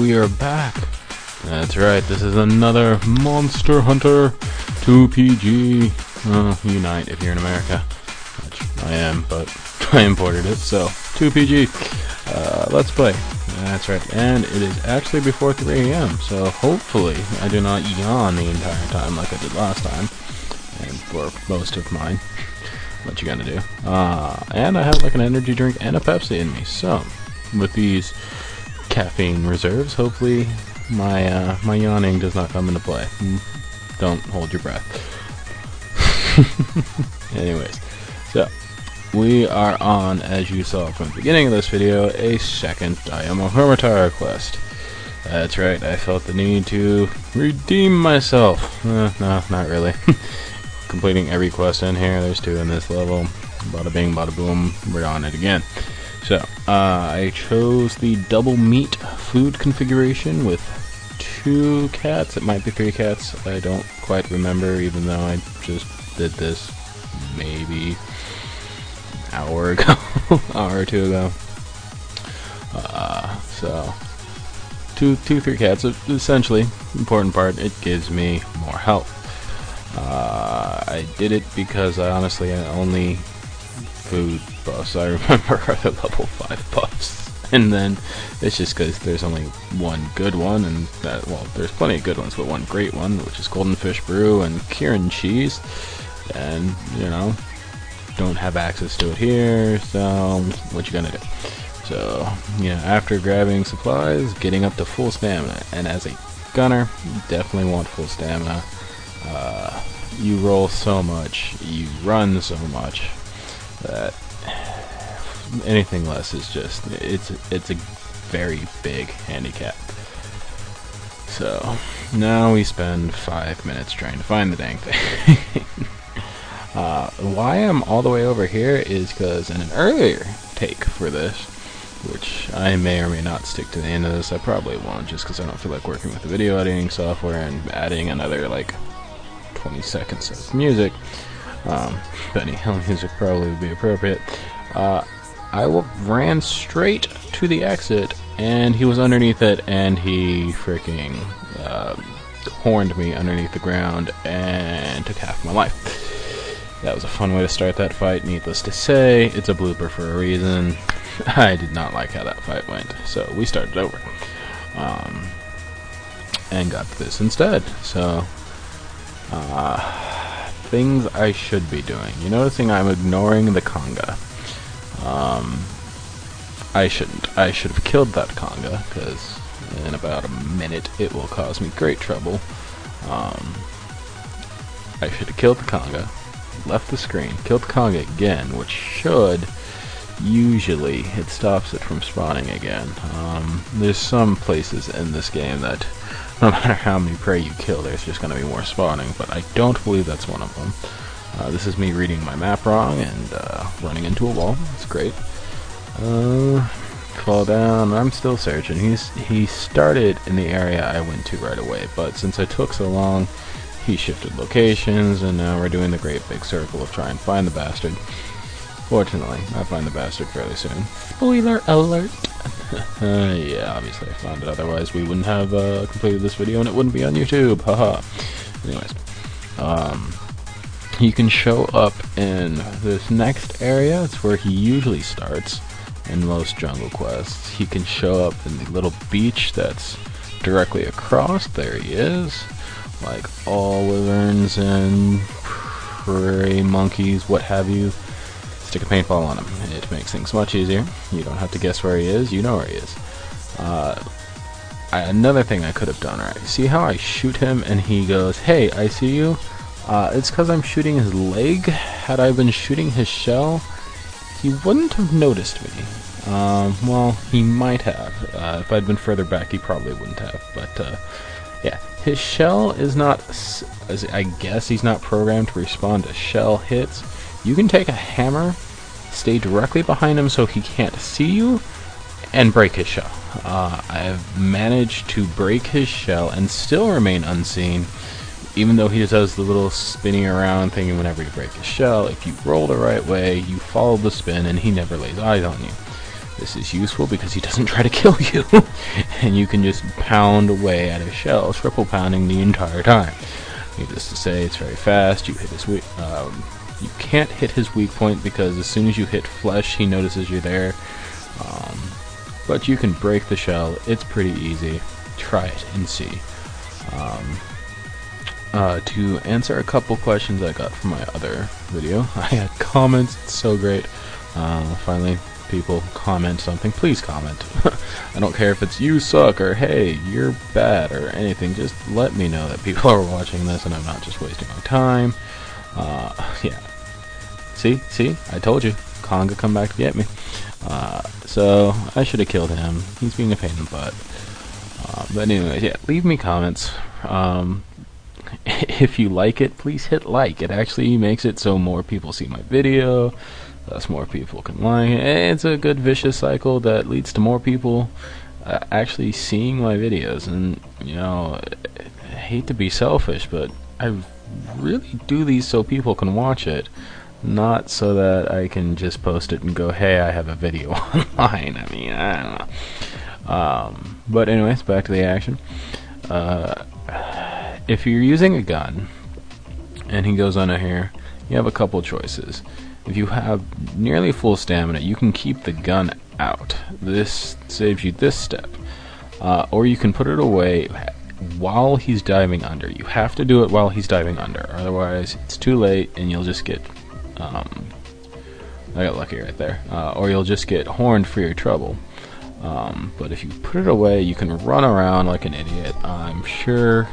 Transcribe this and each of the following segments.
we are back. That's right, this is another Monster Hunter 2PG Unite if you're in America, which I am, but I imported it, so 2PG. Let's play. That's right, and it is actually before 3 AM, so hopefully I do not yawn the entire time like I did last time, and for most of mine. What you gonna do? And I have like an energy drink and a Pepsi in me, so with these caffeine reserves, hopefully my my yawning does not come into play. Don't hold your breath. Anyways, so we are on, as you saw from the beginning of this video, a second Hermitire quest. That's right, I felt the need to redeem myself. No, not really. Completing every quest in here. There's 2 in this level. Bada bing, bada boom. We're on it again. So, I chose the double meat food configuration with 2 cats. It might be 3 cats. I don't quite remember, even though I just did this maybe an hour ago. Hour or 2 ago. So, 3 cats. Essentially, important part, it gives me more health. I did it because I honestly only food buffs I remember are the level 5 buffs, and then it's just because there's only one good one, and that, well, there's plenty of good ones, but one great one, which is Golden Fish Brew and Kirin Cheese, and you know, don't have access to it here, so what you gonna do? So yeah, after grabbing supplies, getting up to full stamina, and as a gunner, you definitely want full stamina. You roll so much, you run so much, that anything less is just, it's a very big handicap. So now we spend 5 minutes trying to find the dang thing. Why I'm all the way over here is because in an earlier take for this, which I may or may not stick to the end of this, I probably won't, just because I don't feel like working with the video editing software and adding another like 20 seconds of music. Benny Hill music probably would be appropriate. I ran straight to the exit, and he was underneath it, and he freaking horned me underneath the ground and took half my life. That was a fun way to start that fight, needless to say. It's a blooper for a reason. I did not like how that fight went, so we started over. And got this instead, so things I should be doing. You're noticing I'm ignoring the conga. I shouldn't. I should have killed that conga, because in about a minute it will cause me great trouble. I should have killed the conga, left the screen, killed the conga again, which should, usually, it stops it from spawning again. There's some places in this game that no matter how many prey you kill, there's just going to be more spawning, but I don't believe that's one of them. This is me reading my map wrong and running into a wall. It's great. Fall down. I'm still searching. He started in the area I went to right away, but since I took so long, he shifted locations, and now we're doing the great big circle of trying to find the bastard. Fortunately, I find the bastard fairly soon. Spoiler alert! Yeah, obviously I found it, otherwise we wouldn't have completed this video and it wouldn't be on YouTube, haha. Anyways, you can show up in this next area. It's where he usually starts in most jungle quests. He can show up in the little beach that's directly across. There he is. Like all wyverns and prairie monkeys, what have you. Stick a paintball on him. It makes things much easier. You don't have to guess where he is. You know where he is. Another thing I could have done, right? See how I shoot him and he goes, "Hey, I see you." It's because I'm shooting his leg. Had I been shooting his shell, he wouldn't have noticed me. Well, he might have. If I'd been further back, he probably wouldn't have. But, yeah. His shell is not, I guess he's not programmed to respond to shell hits. You can take a hammer, stay directly behind him so he can't see you, and break his shell. I've managed to break his shell and still remain unseen, even though he does the little spinning around thing whenever you break his shell. If you roll the right way, you follow the spin, and he never lays eyes on you. This is useful because he doesn't try to kill you, and you can just pound away at his shell, triple pounding the entire time. Needless to say, it's very fast. You hit his you can't hit his weak point because as soon as you hit flesh, he notices you're there. But you can break the shell. It's pretty easy. Try it and see. To answer a couple questions I got from my other video, I had comments. It's so great. Finally, people comment something. Please comment. I don't care if it's you suck or hey, you're bad or anything. Just let me know that people are watching this and I'm not just wasting my time. Yeah. See? I told you. Konga come back to get me. So I should have killed him. He's being a pain in the butt. But anyways, yeah, leave me comments. If you like it, please hit like. It actually makes it so more people see my video, thus more people can like it. It's a good vicious cycle that leads to more people actually seeing my videos. And, you know, I hate to be selfish, but I really do these so people can watch it. Not so that I can just post it and go, hey, I have a video online. I mean, I don't know. But anyways, back to the action. If you're using a gun, and he goes under here, you have a couple choices. If you have nearly full stamina, you can keep the gun out. This saves you this step. Or you can put it away while he's diving under. You have to do it while he's diving under. Otherwise, it's too late, and you'll just get... I got lucky right there. Or you'll just get horned for your trouble. But if you put it away, you can run around like an idiot. I'm sure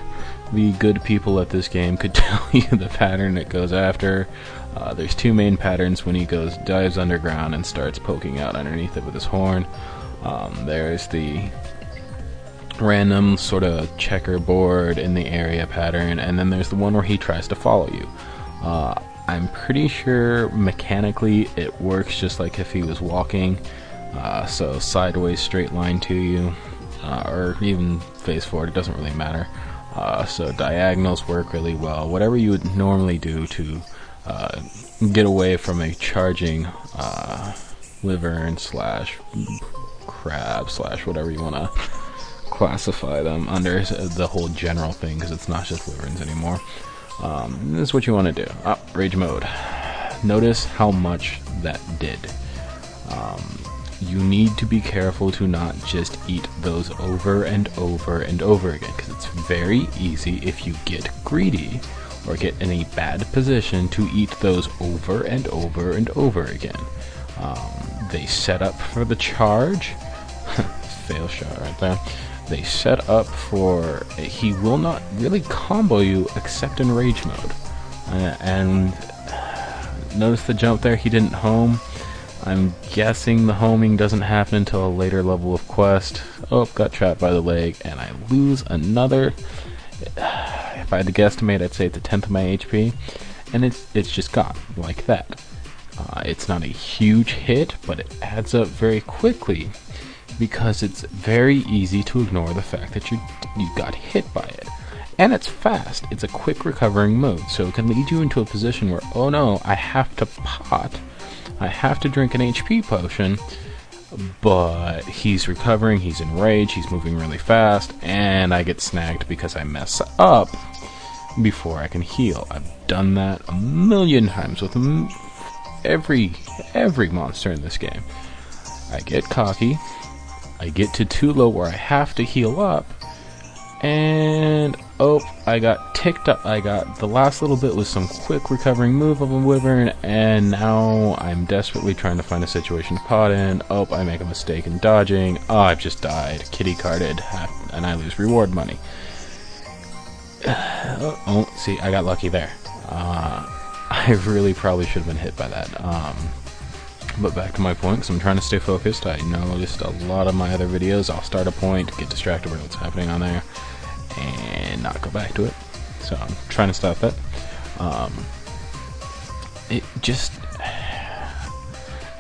the good people at this game could tell you the pattern it goes after. There's two main patterns when he dives underground and starts poking out underneath it with his horn. There's the random sort of checkerboard in the area pattern, and then there's the one where he tries to follow you. I'm pretty sure mechanically it works just like if he was walking, so sideways straight line to you, or even face forward, it doesn't really matter. So diagonals work really well. Whatever you would normally do to get away from a charging wyvern slash crab slash whatever you want to classify them under, the whole general thing, because it's not just wyverns anymore. This is what you want to do. Rage mode. Notice how much that did. You need to be careful to not just eat those over and over and over again, because it's very easy if you get greedy or get in a bad position to eat those over and over and over again. They set up for the charge. Fail shot right there. They set up for... he will not really combo you except in rage mode. And notice the jump there, he didn't home. I'm guessing the homing doesn't happen until a later level of quest. Oh, got trapped by the leg, and I lose another... if I had to guesstimate, I'd say it's a tenth of my HP. And it's just gone, like that. It's not a huge hit, but it adds up very quickly, because it's very easy to ignore the fact that you got hit by it. And it's fast. It's a quick recovering move, so it can lead you into a position where, oh no, I have to pot. I have to drink an HP potion, but he's recovering, he's in rage, he's moving really fast, and I get snagged because I mess up before I can heal. I've done that a million times with every monster in this game. I get cocky, I get to too low where I have to heal up, and oh, I got ticked up. I got the last little bit was some quick recovering move of a wyvern, and now I'm desperately trying to find a situation to pot in. Oh, I make a mistake in dodging. Oh, I've just died. Kitty carded, and I lose reward money. Oh, see, I got lucky there. I really probably should have been hit by that. But back to my point, because I'm trying to stay focused. I noticed a lot of my other videos, I'll start a point, get distracted by what's happening on there, and not go back to it. So I'm trying to stop that. It just...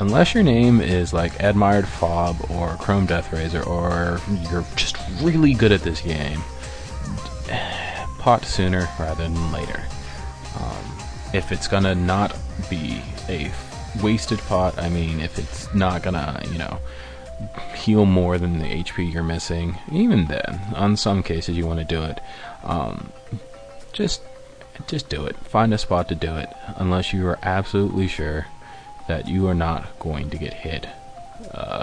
unless your name is like Admired Fob or Chrome Death Razor, or you're just really good at this game, pot sooner rather than later. If it's gonna not be a wasted pot, I mean, if it's not gonna, you know, heal more than the HP you're missing. Even then, on some cases you want to do it. Just do it. Find a spot to do it, unless you are absolutely sure that you are not going to get hit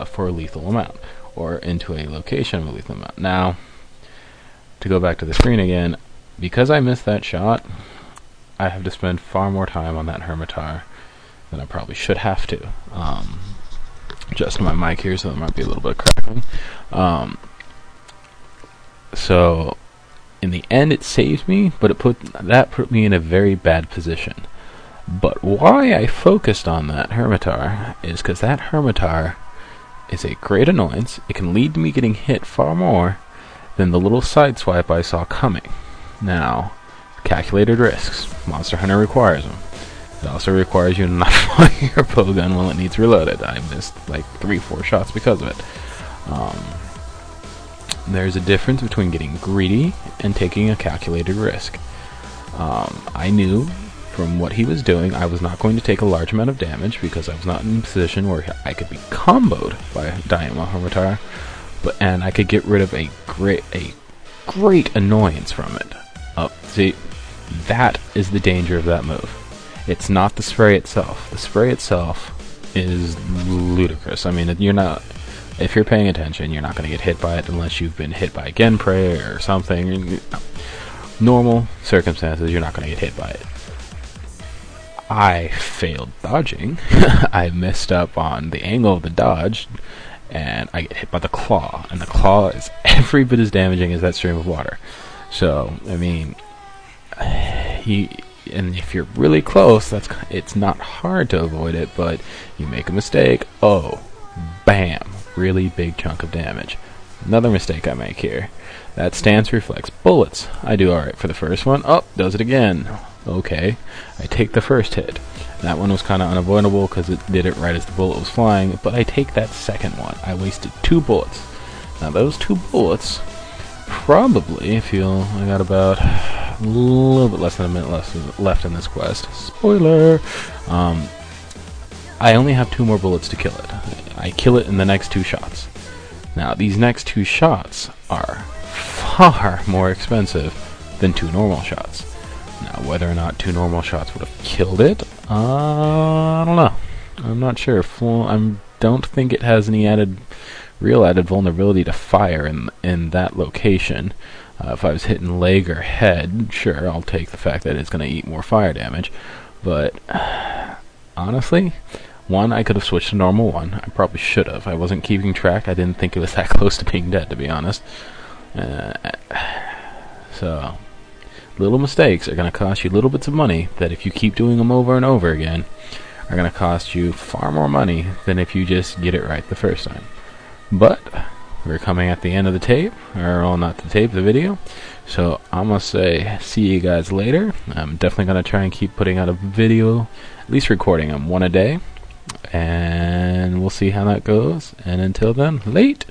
for a lethal amount, or into a location of a lethal amount. Now, to go back to the screen again, because I missed that shot, I have to spend far more time on that Hermitar than I probably should have to. Just my mic here, so there might be a little bit of crackling. So in the end, it saved me, but it put me in a very bad position. But why I focused on that Hermitar is because that Hermitar is a great annoyance. It can lead to me getting hit far more than the little sideswipe I saw coming. Now, calculated risks. Monster Hunter requires them. It also requires you to not fire your bow gun while it needs reloaded. I missed like 3-4 shots because of it. There's a difference between getting greedy and taking a calculated risk. I knew from what he was doing I was not going to take a large amount of damage because I was not in a position where I could be comboed by Daiema Hermitar, and I could get rid of a great annoyance from it. See, that is the danger of that move. It's not the spray itself. The spray itself is ludicrous. I mean, if you're paying attention, you're not going to get hit by it unless you've been hit by a Genprey or something. Normal circumstances, you're not going to get hit by it. I failed dodging. I messed up on the angle of the dodge, and I get hit by the claw. And the claw is every bit as damaging as that stream of water. So, I mean, and if you're really close, it's not hard to avoid it, but you make a mistake, oh, bam, really big chunk of damage. Another mistake I make here. That stance reflects bullets. I do alright for the first one. Oh, does it again. Okay, I take the first hit. That one was kind of unavoidable because it did it right as the bullet was flying, but I take that second one. I wasted 2 bullets. Now those 2 bullets probably I got about a little bit less than a minute left in this quest. Spoiler! I only have 2 more bullets to kill it. I kill it in the next 2 shots. Now, these next 2 shots are far more expensive than 2 normal shots. Now, whether or not 2 normal shots would have killed it, I don't know. I'm not sure. I don't think it has any real added vulnerability to fire in that location. If I was hitting leg or head, sure, I'll take the fact that it's going to eat more fire damage. But honestly, I could have switched to normal 1. I probably should have. I wasn't keeping track. I didn't think it was that close to being dead, to be honest. So, little mistakes are going to cost you little bits of money that if you keep doing them over and over again, are going to cost you far more money than if you just get it right the first time. But we're coming at the end of the tape, or well, not the tape, the video. So I'm going to say see you guys later. I'm definitely going to try and keep putting out a video, at least recording them 1 a day. And we'll see how that goes. And until then, late.